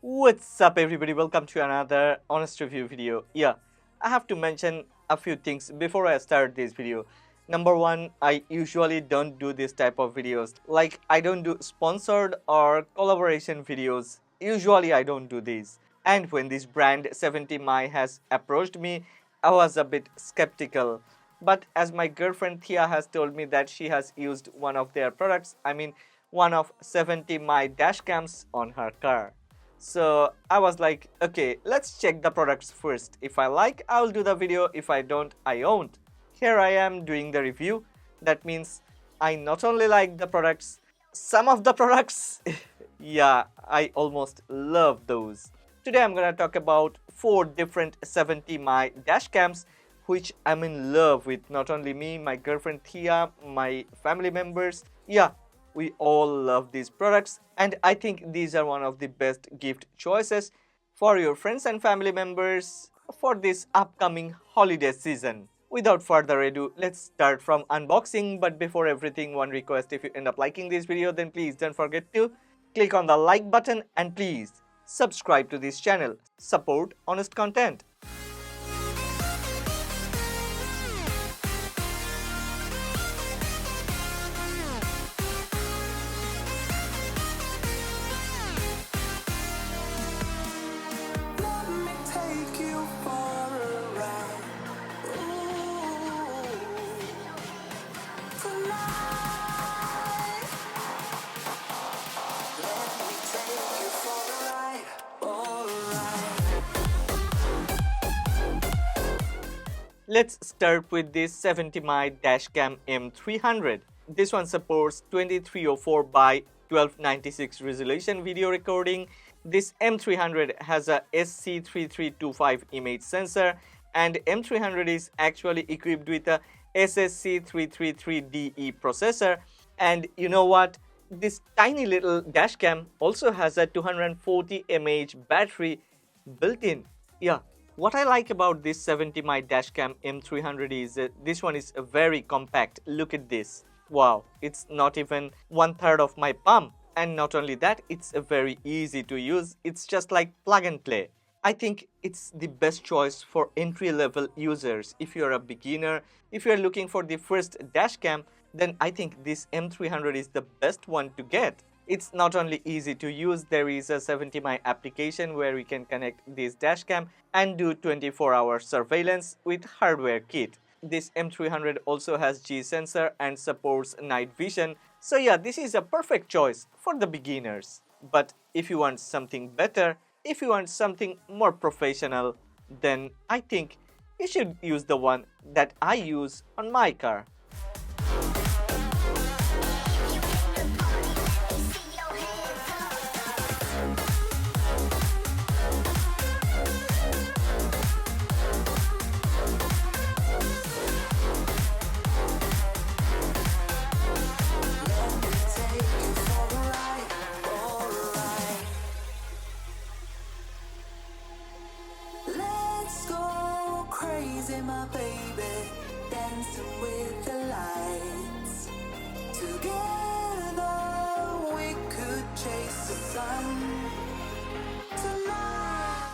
What's up everybody, welcome to another honest review video. I have to mention a few things before I start this video. Number one, I usually don't do this type of videos. Like, I don't do sponsored or collaboration videos. Usually I don't do these. And when this brand 70mai has approached me, I was a bit skeptical. But as my girlfriend Thea has told me that she has used one of their products, one of 70mai dash cams on her car. So I was like, okay, let's check the products first. If I like, I'll do the video. If I don't, I won't. Here I am doing the review. That means I not only like the products, some of the products, yeah, I almost love those. Today I'm gonna talk about 4 different 70mai dash cams which I'm in love with. Not only me, my girlfriend Thea, my family members. Yeah, we all love these products, and I think these are one of the best gift choices for your friends and family members for this upcoming holiday season. Without further ado, let's start from unboxing. But before everything, one request: if you end up liking this video, then please don't forget to click on the like button and please subscribe to this channel. Support honest content. Let's start with this 70mai Dash Cam M300. This one supports 2304 by 1296 resolution video recording. This M300 has a SC3325 image sensor, and M300 is actually equipped with a SSC333DE processor. And you know what? This tiny little dash cam also has a 240 mAh battery built in. What I like about this 70mai Dash Cam M300 is this one is very compact. Look at this. Wow, it's not even 1/3 of my palm. And not only that, it's very easy to use. It's just like plug and play. I think it's the best choice for entry-level users. If you're a beginner, if you're looking for the first dash cam, then I think this M300 is the best one to get. It's not only easy to use, there is a 70mai application where we can connect this dash cam and do 24-hour surveillance with hardware kit. This M300 also has G sensor and supports night vision. So yeah, this is a perfect choice for the beginners. But if you want something better, if you want something more professional, then I think you should use the one that I use on my car. My baby, dancing with the lights. Together we could chase the sun tonight.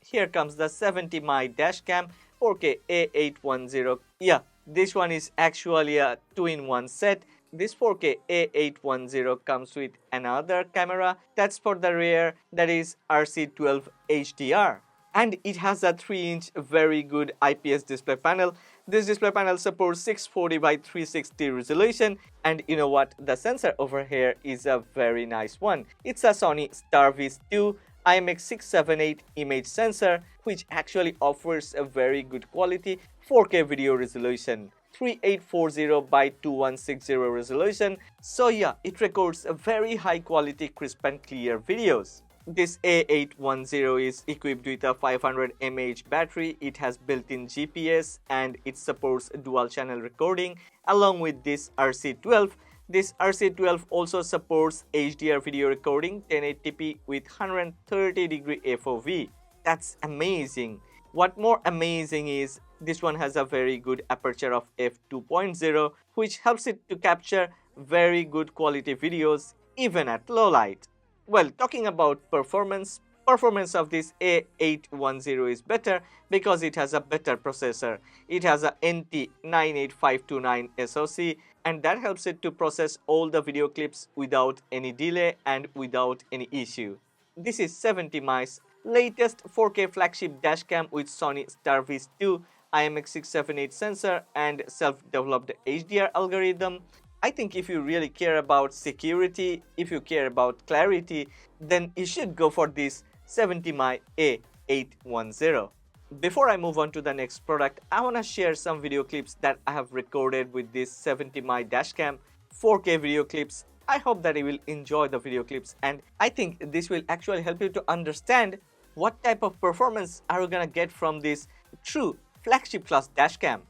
Here comes the 70mai Dash Cam 4K A810. Yeah, this one is actually a 2-in-1 set. This 4K A810 comes with another camera that's for the rear, that is RC12 HDR. And it has a 3-inch very good IPS display panel. This display panel supports 640 by 360 resolution, and you know what? The sensor over here is a very nice one. It's a Sony Starvis 2 IMX678 image sensor, which actually offers a very good quality 4K video resolution. 3840 by 2160 resolution. So yeah, it records a very high quality crisp and clear videos. This A810 is equipped with a 500 mAh battery. It has built-in GPS and it supports dual channel recording along with this RC12. This RC12 also supports HDR video recording 1080p with 130° FOV. That's amazing. What more amazing is this one has a very good aperture of f2.0, which helps it to capture very good quality videos even at low light. Well, talking about performance of this A810 is better because it has a better processor. It has a NT98529 SoC, and that helps it to process all the video clips without any delay and without any issue. This is 70mi's latest 4K flagship dashcam with Sony Starvis 2 IMX678 sensor and self-developed HDR algorithm. I think if you really care about security, if you care about clarity, then you should go for this 70mi A810. Before I move on to the next product, I want to share some video clips that I have recorded with this 70mi dashcam 4K video clips. I hope that you will enjoy the video clips, and I think this will actually help you to understand what type of performance are you gonna get from this true flagship class dashcam.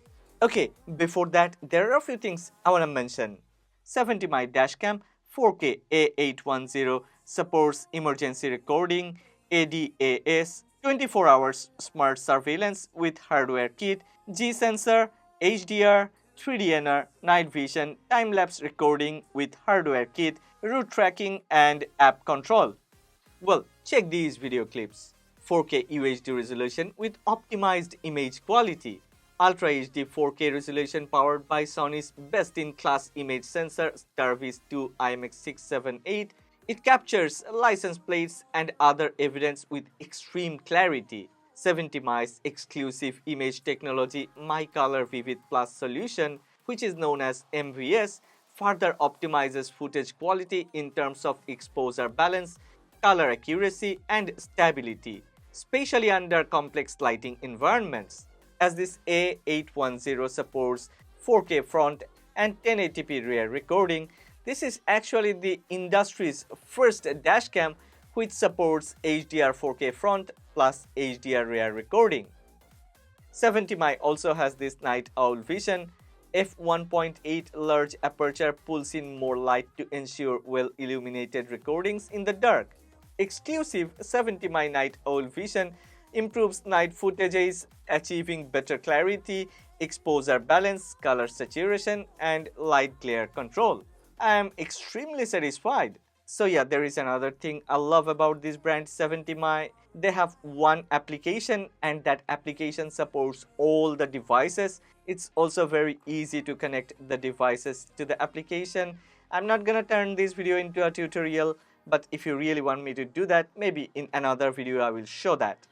Okay, before that, there are a few things I want to mention. 70mi dashcam 4K A810 supports emergency recording, ADAS, 24 hours smart surveillance with hardware kit, G sensor, HDR, 3D night vision, time-lapse recording with hardware kit, route tracking and app control. Well, check these video clips. 4K UHD resolution with optimized image quality. Ultra HD 4K resolution powered by Sony's best-in-class image sensor Starvis 2 IMX678. It captures license plates and other evidence with extreme clarity. 70mi's exclusive image technology My Color Vivid Plus solution, which is known as MVS, further optimizes footage quality in terms of exposure balance, color accuracy, and stability, especially under complex lighting environments. As this A810 supports 4K front and 1080p rear recording, this is actually the industry's first dashcam which supports HDR 4K front plus HDR rear recording. 70mi also has this night owl vision. f1.8 large aperture pulls in more light to ensure well-illuminated recordings in the dark. Exclusive 70mi night owl vision improves night footages, achieving better clarity, exposure balance, color saturation, and light glare control. I am extremely satisfied. So yeah, there is another thing I love about this brand 70mi. They have one application, and that application supports all the devices. It's also very easy to connect the devices to the application. I'm not gonna turn this video into a tutorial, but if you really want me to do that, maybe in another video I will show that.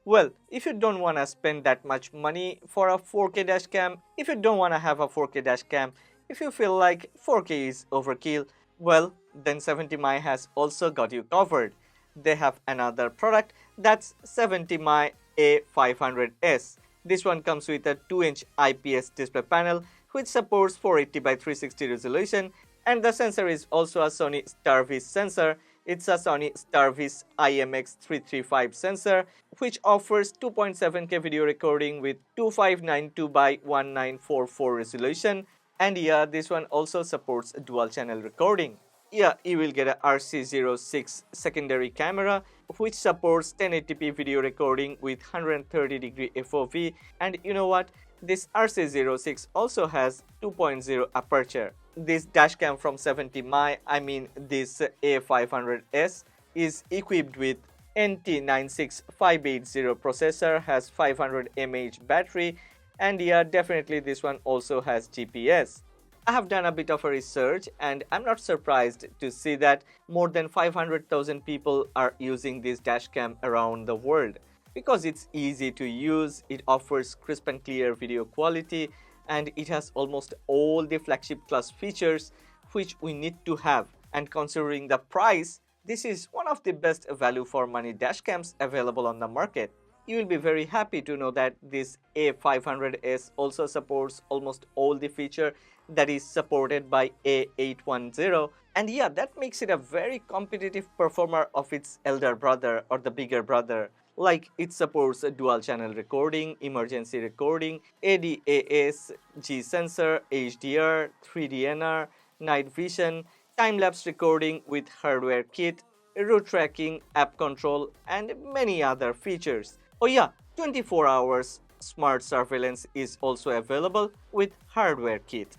Well, if you don't want to spend that much money for a 4K dashcam, if you don't want to have a 4K dashcam, if you feel like 4K is overkill, well, then 70mi has also got you covered. They have another product, that's 70mi A500S. This one comes with a 2-inch IPS display panel which supports 480 by 360 resolution, and the sensor is also a Sony Starvis sensor. It's a Sony Starvis IMX335 sensor which offers 2.7K video recording with 2592 by 1944 resolution, and yeah, this one also supports dual channel recording. Yeah, you will get a RC06 secondary camera which supports 1080p video recording with 130° FOV, and you know what? This RC06 also has 2.0 aperture. This dashcam from 70mi, I mean this A500S, is equipped with NT96580 processor, has 500 mAh battery, and yeah, definitely this one also has GPS. I have done a bit of a research, and I'm not surprised to see that more than 500,000 people are using this dashcam around the world because it's easy to use, it offers crisp and clear video quality, and it has almost all the flagship class features which we need to have. And considering the price, this is one of the best value for money dashcams available on the market. You will be very happy to know that this A500S also supports almost all the feature that is supported by A810. And yeah, that makes it a very competitive performer of its elder brother or the bigger brother. Like it supports a dual channel recording, emergency recording, ADAS, G sensor, HDR, 3D NR, night vision, time lapse recording with hardware kit, route tracking, app control, and many other features. Oh yeah, 24 hours smart surveillance is also available with hardware kit.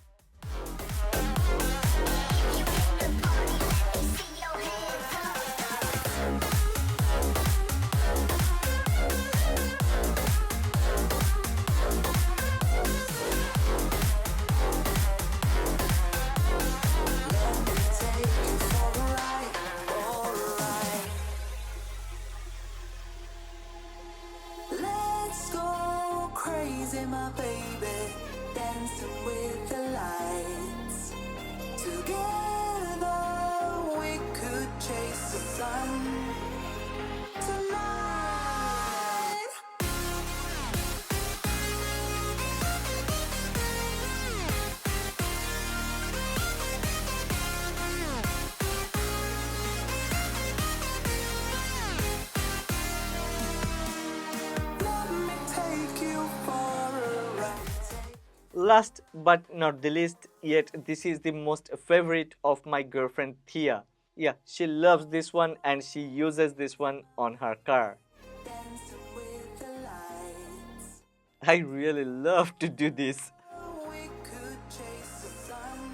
Let's go crazy, my baby, dancing with the lights. Together we could chase the sun tonight. Let me take you for a ride. Last but not the least, yet this is the most favorite of my girlfriend Thea. Yeah, she loves this one and she uses this one on her car. Dancing with the lights. I really love to do this. We could chase the sun.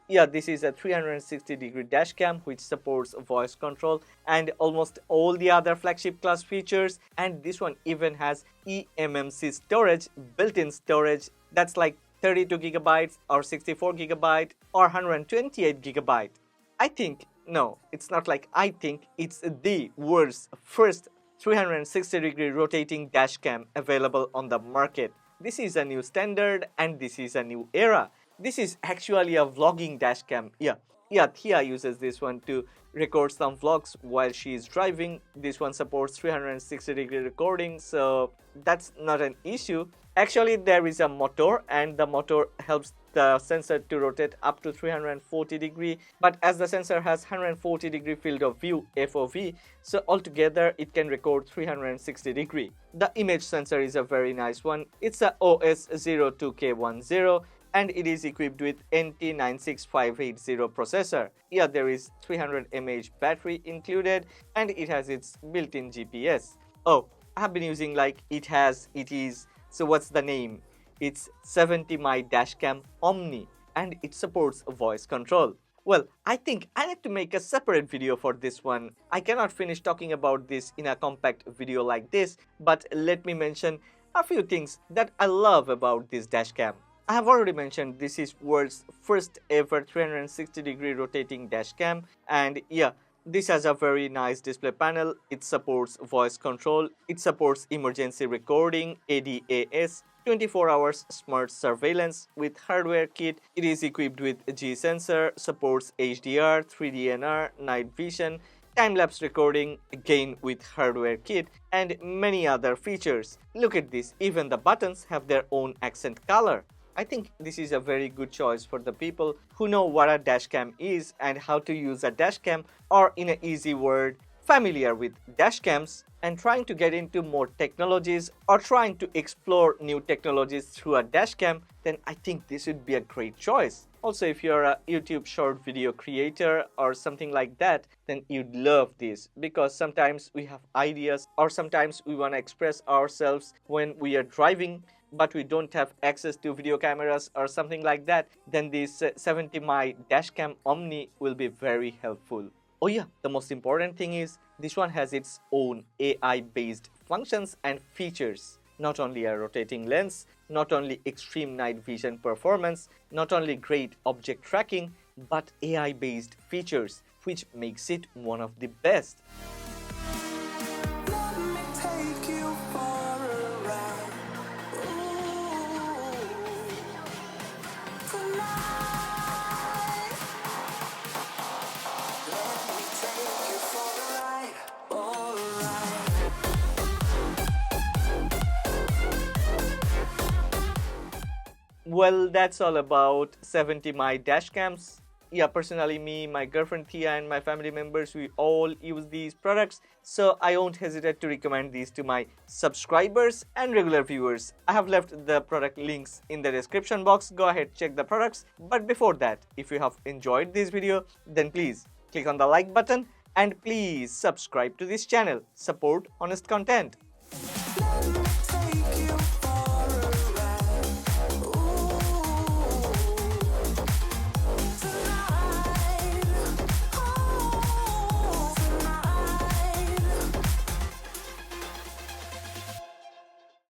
Yeah, this is a 360-degree dash cam which supports voice control and almost all the other flagship class features, and this one even has eMMC storage, built-in storage that's like 32 gigabytes or 64 gigabyte or 128 gigabyte. I think, no, it's not like I think, it's the world's first 360-degree rotating dash cam available on the market. This is a new standard and this is a new era. This is actually a vlogging dash cam. Yeah, Thea uses this one to record some vlogs while she is driving. This one supports 360-degree recording, so that's not an issue. Actually, there is a motor and the motor helps the sensor to rotate up to 340 degree, but as the sensor has 140 degree field of view FOV, so altogether it can record 360 degree. The image sensor is a very nice one. It's a OS02K10 and it is equipped with NT96580 processor. Yeah, there is 300 mAh battery included and it has its built-in GPS. Oh, I have been using like it is, so what's the name? It's 70 my Dash Cam Omni and it supports voice control. Well, I think I need to make a separate video for this one. I cannot finish talking about this in a compact video like this, but let me mention a few things that I love about this dash cam. I have already mentioned this is world's first ever 360-degree rotating dash cam, and yeah, this has a very nice display panel. It supports voice control, it supports emergency recording, ADAS, 24 hours smart surveillance with hardware kit. It is equipped with G sensor, supports HDR, 3D NR, night vision, time-lapse recording, again with hardware kit, and many other features. Look at this, even the buttons have their own accent color. I think this is a very good choice for the people who know what a dash cam is and how to use a dash cam, or in an easy word, familiar with dash cams and trying to get into more technologies or trying to explore new technologies through a dash cam. Then I think this would be a great choice. Also, if you're a YouTube short video creator or something like that, then you'd love this, because sometimes we have ideas or sometimes we want to express ourselves when we are driving but we don't have access to video cameras or something like that. Then this 70 my Dash Cam Omni will be very helpful. Oh yeah, the most important thing is this one has its own AI-based functions and features. Not only a rotating lens, not only extreme night vision performance, not only great object tracking, but AI-based features, which makes it one of the best. Let me take you for a ride. Ooh, tonight. Let me take you for a ride. Alright. Well, that's all about 70 my dash cams. yeah, personally me, my girlfriend Thea and my family members, we all use these products, so I won't hesitate to recommend these to my subscribers and regular viewers. I have left the product links in the description box. Go ahead, check the products. But before that, if you have enjoyed this video, then please click on the like button and please subscribe to this channel. Support honest content.